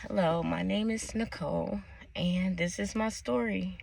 Hello, my name is Nicole, and this is my story.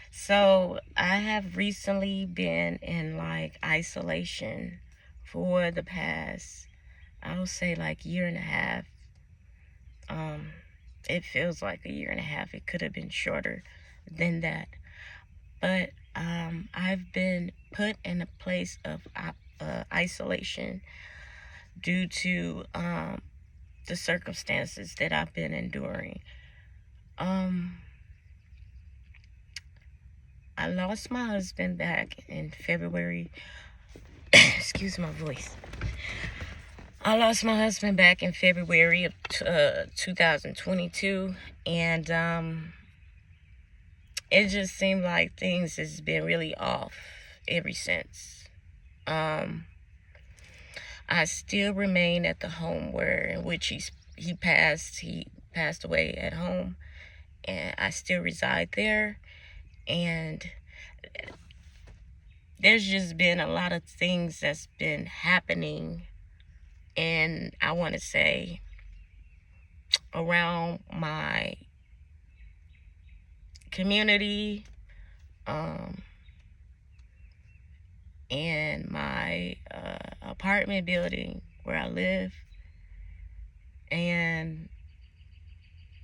So, I have recently been in isolation for the past, I would say, year and a half. Um, it feels like a year and a half. It could have been shorter than that. But I've been put in a place of isolation due to the circumstances that I've been enduring. Um, I lost my husband back in February. Excuse my voice. I lost my husband back in February of 2022, and it just seemed like things has been really off ever since. Um, I still remain at the home where in which he passed. He passed away at home, and I still reside there. And there's just been a lot of things that's been happening, and I want to say around my community, um, and my apartment building where I live. And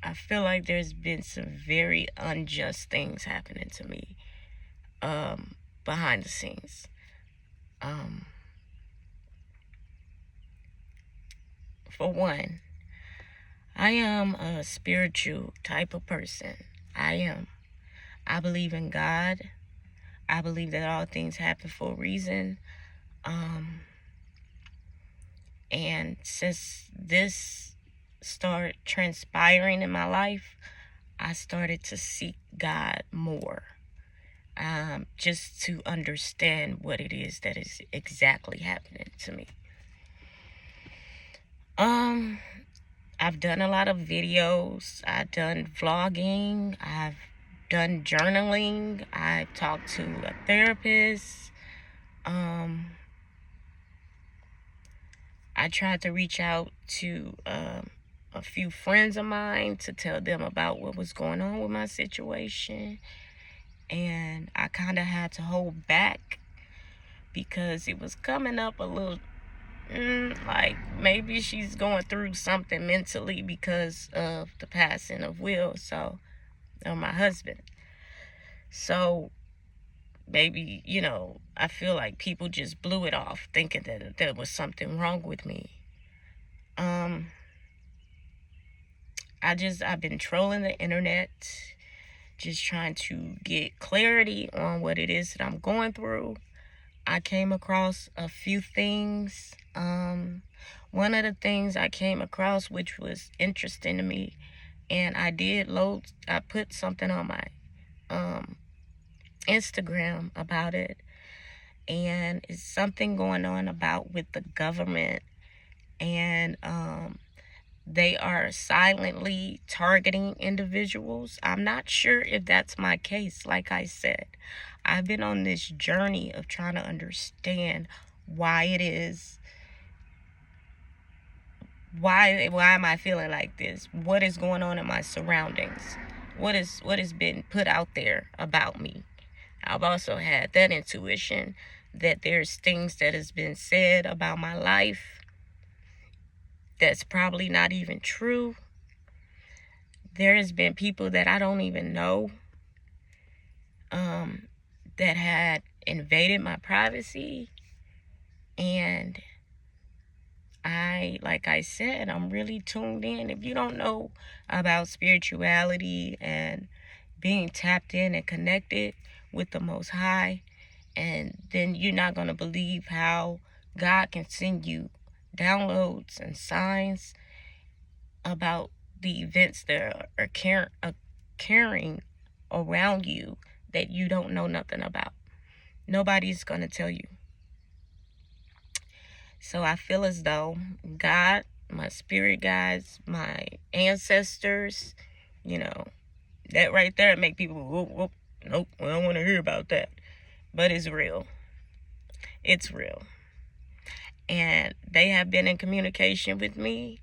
I feel like there's been some very unjust things happening to me behind the scenes. Um, for one, I am a spiritual type of person. I am. I believe in God. I believe that all things happen for a reason. And since this started transpiring in my life, I started to seek God more, just to understand what it is that is exactly happening to me. I've done a lot of videos. I've done vlogging. I've done journaling. I've talked to a therapist. I tried to reach out to a few friends of mine to tell them about what was going on with my situation. And I kind of had to hold back because it was coming up a little like maybe she's going through something mentally because of the passing of my husband. So maybe, I feel like people just blew it off thinking that there was something wrong with me. I've been trolling the internet, just trying to get clarity on what it is that I'm going through. I came across a few things. One of the things I came across, which was interesting to me, and I put something on my Instagram about it, and it's something going on about with the government, and they are silently targeting individuals. I'm not sure if that's my case. Like I said, I've been on this journey of trying to understand why it is. Why am I feeling like this? What is going on in my surroundings? What has been put out there about me? I've also had that intuition that there's things that has been said about my life that's probably not even true. There has been people that I don't even know that had invaded my privacy. And like I said, I'm really tuned in. If you don't know about spirituality and being tapped in and connected with the Most High, and then you're not going to believe how God can send you downloads and signs about the events that are carrying around you that you don't know nothing about. Nobody's going to tell you. So I feel as though God, my spirit guides, my ancestors, that right there make people, whoop, whoop. Nope, I don't want to hear about that. But it's real. It's real. And they have been in communication with me,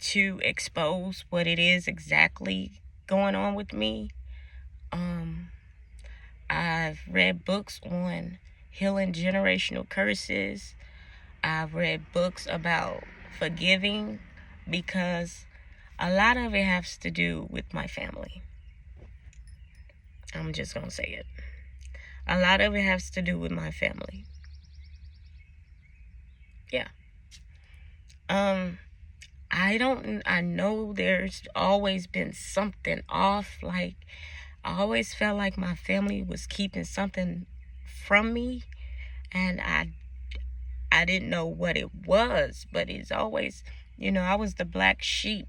to expose what it is exactly going on with me. I've read books on healing generational curses. I've read books about forgiving, because a lot of it has to do with my family. I'm just going to say it. A lot of it has to do with my family. Yeah. I know there's always been something off. Like, I always felt like my family was keeping something from me, and I didn't know what it was, but it's always, I was the black sheep,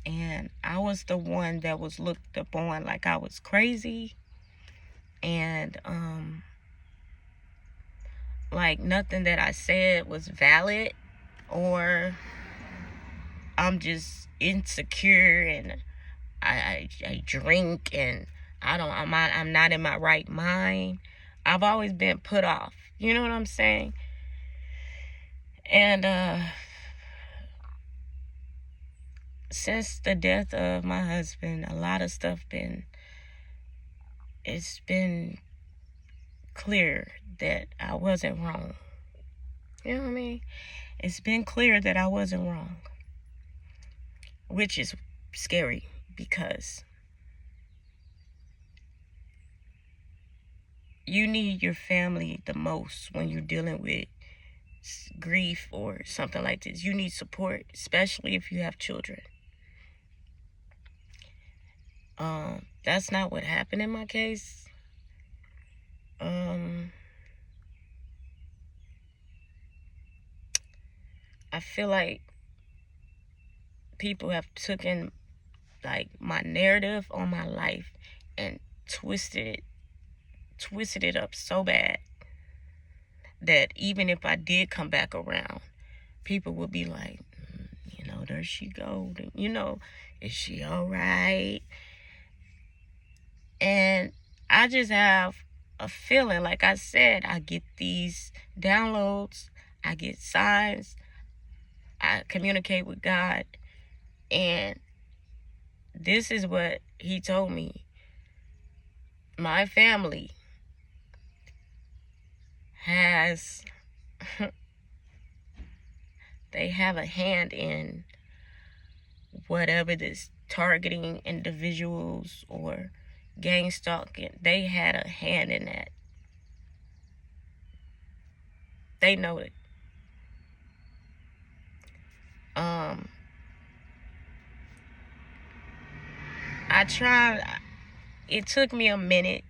and I was the one that was looked upon like I was crazy, and like nothing that I said was valid, or I'm just insecure, and I drink, and I'm not in my right mind. I've always been put off. You know what I'm saying? And since the death of my husband, a lot of stuff it's been clear that I wasn't wrong. You know what I mean? It's been clear that I wasn't wrong, which is scary, because you need your family the most when you're dealing with grief or something like this. You need support, especially if you have children. That's not what happened in my case. I feel like people have taken like my narrative on my life and twisted it up so bad that even if I did come back around, people would be like, there she go. Is she all right? And I just have a feeling, like I said, I get these downloads, I get signs, I communicate with God, and this is what he told me. My family has, they have a hand in whatever this targeting individuals or gang stalking. They had a hand in that. They know it. It took me a minute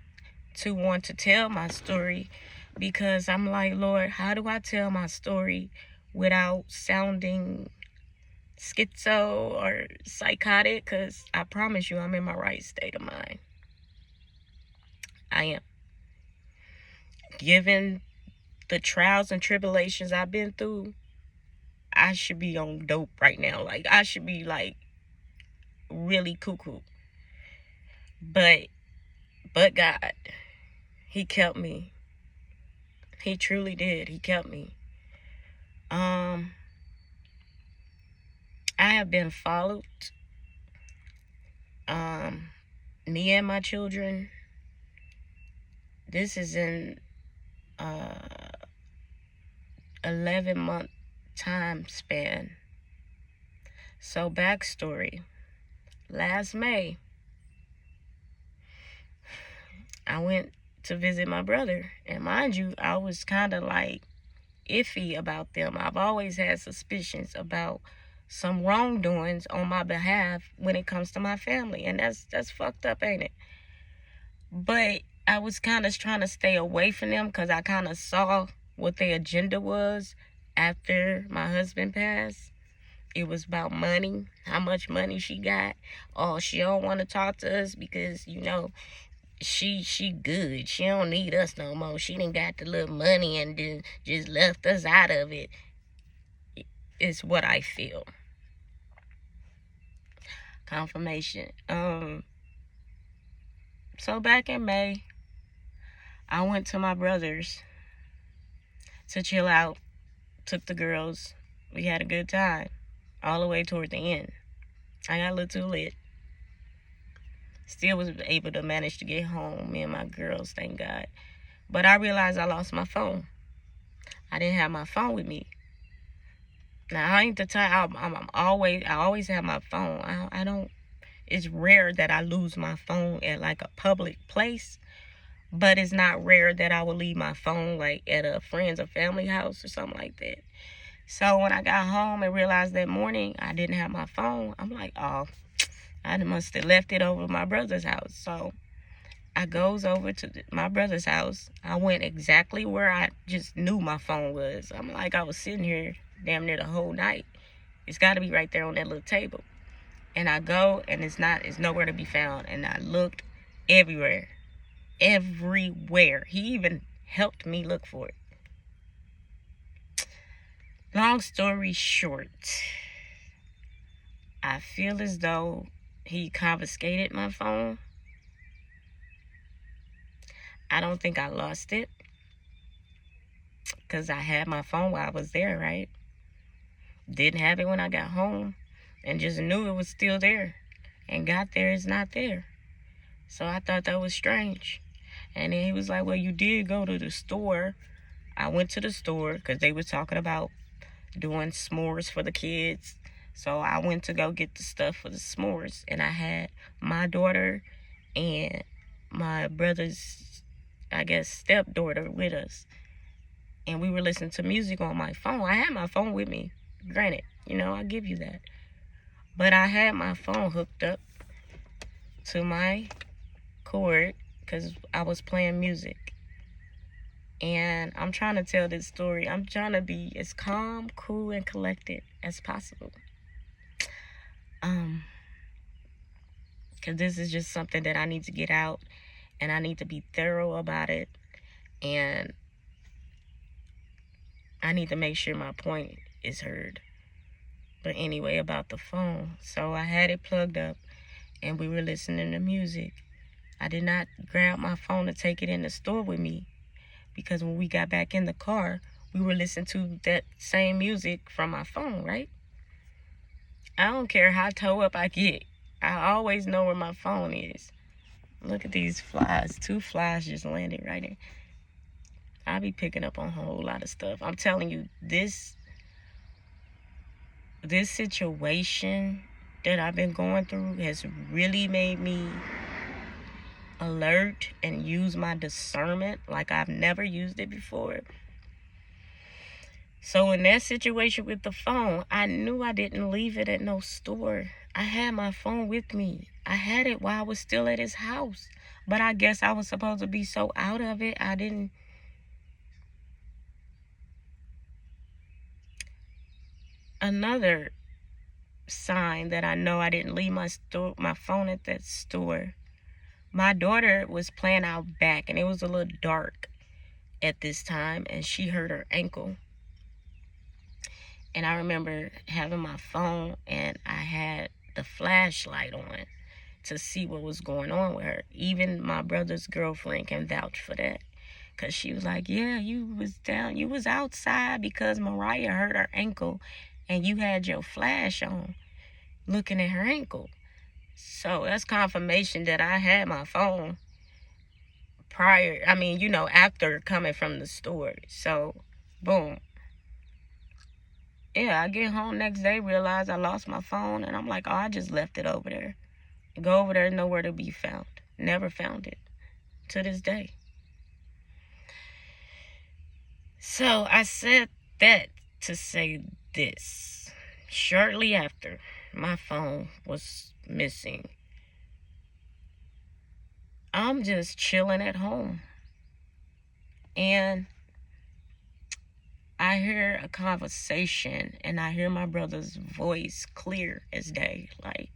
to want to tell my story, because I'm like, Lord, how do I tell my story without sounding schizo or psychotic? Because I promise you, I'm in my right state of mind. I am. Given the trials and tribulations I've been through, I should be on dope right now. Like, I should be like really cuckoo. But God, he kept me. He truly did. He kept me. I have been followed. Me and my children. This is in 11-month time span. So, backstory. Last May, I went to visit my brother. And mind you, I was kind of like iffy about them. I've always had suspicions about some wrongdoings on my behalf when it comes to my family. And that's fucked up, ain't it? But I was kind of trying to stay away from them, because I kind of saw what their agenda was after my husband passed. It was about money, how much money she got. Oh, she don't want to talk to us because, she good. She don't need us no more. She done got the little money and just left us out of it. It's what I feel. Confirmation. So back in May, I went to my brother's to chill out. Took the girls. We had a good time. all the way toward the end. I got a little too lit. Still was able to manage to get home, me and my girls, thank God. But I realized I lost my phone. I didn't have my phone with me. Now, I ain't the type, I always have my phone. I don't, it's rare that I lose my phone at like a public place. But it's not rare that I will leave my phone like at a friend's or family house or something like that. So when I got home and realized that morning I didn't have my phone, I'm like, oh, I must have left it over at my brother's house. So I goes over to my brother's house. I went exactly where I just knew my phone was. I'm like, I was sitting here damn near the whole night. It's got to be right there on that little table. And I go, and it's nowhere to be found. And I looked everywhere. Everywhere. He even helped me look for it. Long story short, I feel as though he confiscated my phone. I don't think I lost it, because I had my phone while I was there, right? Didn't have it when I got home, and just knew it was still there, and got there, it's not there. So I thought that was strange. And then he was like, well, you did go to the store. I went to the store because they were talking about doing s'mores for the kids. So I went to go get the stuff for the s'mores, and I had my daughter and my brother's, I guess, stepdaughter with us. And we were listening to music on my phone. I had my phone with me. Granted, I'll give you that. But I had my phone hooked up to my cord because I was playing music. And I'm trying to tell this story. I'm trying to be as calm, cool, and collected as possible. Because this is just something that I need to get out, and I need to be thorough about it, and I need to make sure my point is heard. But anyway, about the phone. So I had it plugged up, and we were listening to music. I did not grab my phone to take it in the store with me, because when we got back in the car, we were listening to that same music from my phone, right? I don't care how toe up I get. I always know where my phone is. Look at these flies. 2 flies just landed right there. I'll be picking up on a whole lot of stuff. I'm telling you, this situation that I've been going through has really made me alert and use my discernment like I've never used it before. So in that situation with the phone, I knew I didn't leave it at no store. I had my phone with me. I had it while I was still at his house. But I guess I was supposed to be so out of it, I didn't. Another sign that I know I didn't leave my phone at that store. My daughter was playing out back, and it was a little dark at this time, and she hurt her ankle. And I remember having my phone, and I had the flashlight on to see what was going on with her. Even my brother's girlfriend can vouch for that, because she was like, yeah, you was outside because Mariah hurt her ankle, and you had your flash on looking at her ankle. So that's confirmation that I had my phone after coming from the store. So, boom. Yeah, I get home next day, realize I lost my phone, and I'm like, oh, I just left it over there. Go over there, nowhere to be found. Never found it to this day. So I said that to say this. Shortly after my phone was missing, I'm just chilling at home, and I hear a conversation, and I hear my brother's voice clear as day, like,